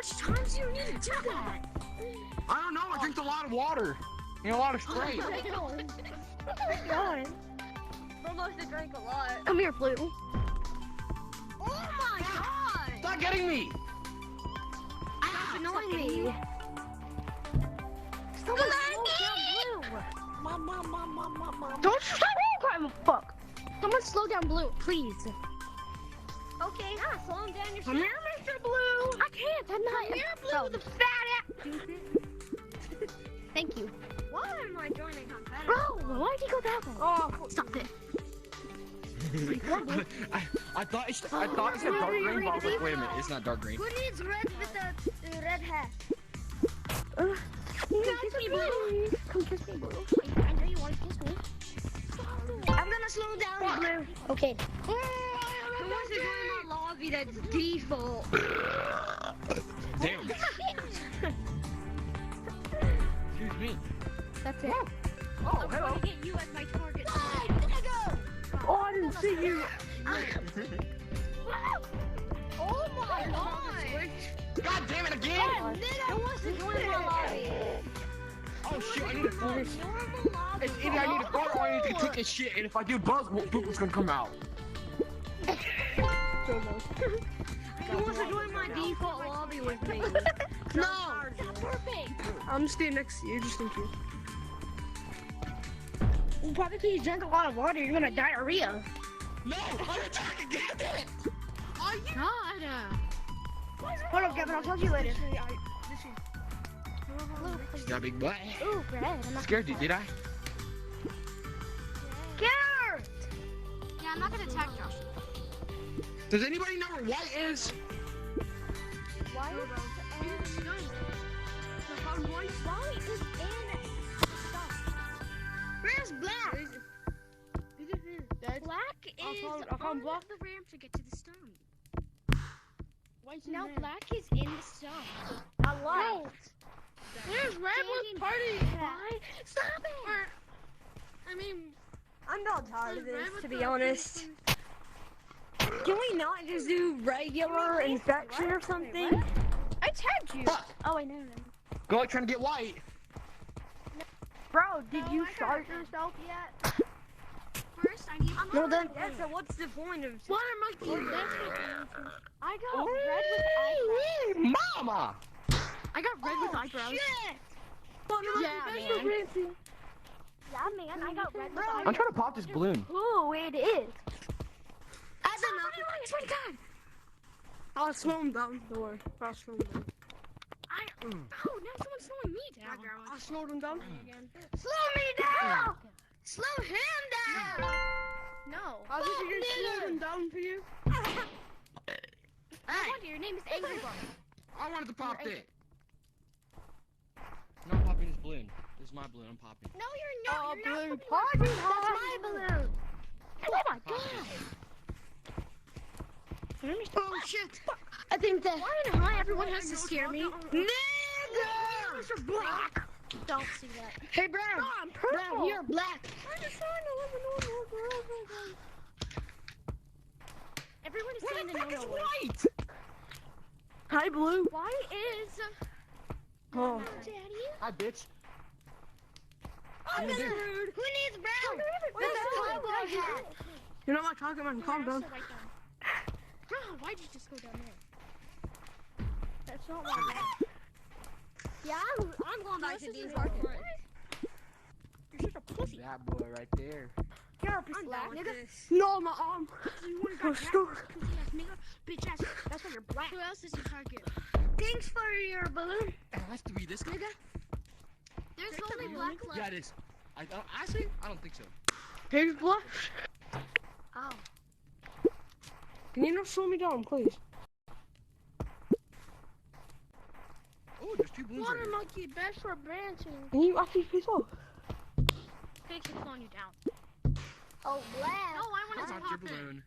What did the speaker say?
much time do you need to do that? I don't know. I drink a lot of water and a lot of Sprite. Bro must have drank a lot. Come here, Blue. Oh my god! Stop getting me! Stop annoying me. Someone slow down Blue. Don't stop crying, fuck. Someone slow down Blue, please. Okay, slow him down your Come here, Mr. Blue. I can't. I'm not. Come here, Blue, the fat ass. Thank you. Why am I joining competitive? Bro, why'd you go that way? Oh, Stop it. I thought it said dark green, but I was like, wait a minute, it's not dark green. who needs red with the red hat? Come kiss me, Blue. Come kiss me, Blue. I know you want to kiss me. I'm gonna slow down, Blue. Okay. Who wants to join my lobby that's default? Damn. Excuse me. That's it. Oh, I'm hello. going to get you as my target. Oh, I didn't see you. Oh my god! God damn it again! Who wants to join my lobby? Oh shit, I need a fart. Normal lobby. It's either I need a fart or I need to take a shit, and if I do both, poop is gonna come out. Who wants to join my default lobby with me? No! Stop burping! I'm staying next to you, just in case. Probably because you drank a lot of water, you're gonna diarrhea. No! I'm attacking, damn it! Oh, God. Hold up, Kevin, I'll talk to you later. You got a big butt. Ooh, red. I'm not Scared you, did I? Garrett! Yeah, I'm not gonna attack Josh. Does anybody know where white is? Why is Where's black? Black is on the ramp to get to the stone. Now black is in the stone. I lied. Where's red with party? Why? Stop it! I mean, I'm not tired of red this, with to the- be honest. Can we not just do regular infection or something? I tagged you. Fuck. Oh, I know. Go like trying to get white. Bro, did you start yourself yet? First, I need. No, then. Yeah, so what's the point of? Water monkey. I got red with eyebrows. Mama! I got red with eyebrows. Shit! Yeah, man. Yeah, man, I got red with I'm eyebrows. trying to pop this balloon. Ooh, it is. I swear to God. I'll slow him down. Don't worry. I'll slow him down. Oh, now someone's slowing me down. I'll slow him down. Slow me down! Slow him down! No. I'll just slow him down for you. I wonder, your name is Angry Bug. I wanted to pop it. No, I'm popping this balloon. This is my balloon. I'm popping. No, you're not. Oh, You're balloon not. party That's my balloon. Oh my God. Oh shit! I think that. Why in high everyone has to scare me? Nigga! Mr. Black. Don't see that. Hey, Brown! No, I'm purple. Brown, you're black. I'm just trying to live a normal world. Everyone is saying the Where the fuck is no-no word. white? Hi, Blue. Why is Oh. Daddy? Hi, bitch. I'm gonna rude. Who needs brown? Where's the cowboy hat? You're not my target man. Calm down. Bro, why'd you just go down there? That's not my hat. Yeah, I'm going back to This these is hardcore. You're such a pussy. That boy right there. You're a piece of black, black, nigga. No, my arm. You wanna Oh, go stop. pussy ass nigga? Bitch ass. That's why you're black. Who else is your target? Thanks for your balloon. It has to be this guy. There's only black left. Yeah, it is. Actually, I don't think so. Hey, Black. Oh. Can you not slow me down, please? Oh, there's two balloons right Water here. monkey, best for branching. Can you actually piss off? Thanks for slowing you down. Oh, black. No, I wanted That's to not your pop it. balloon.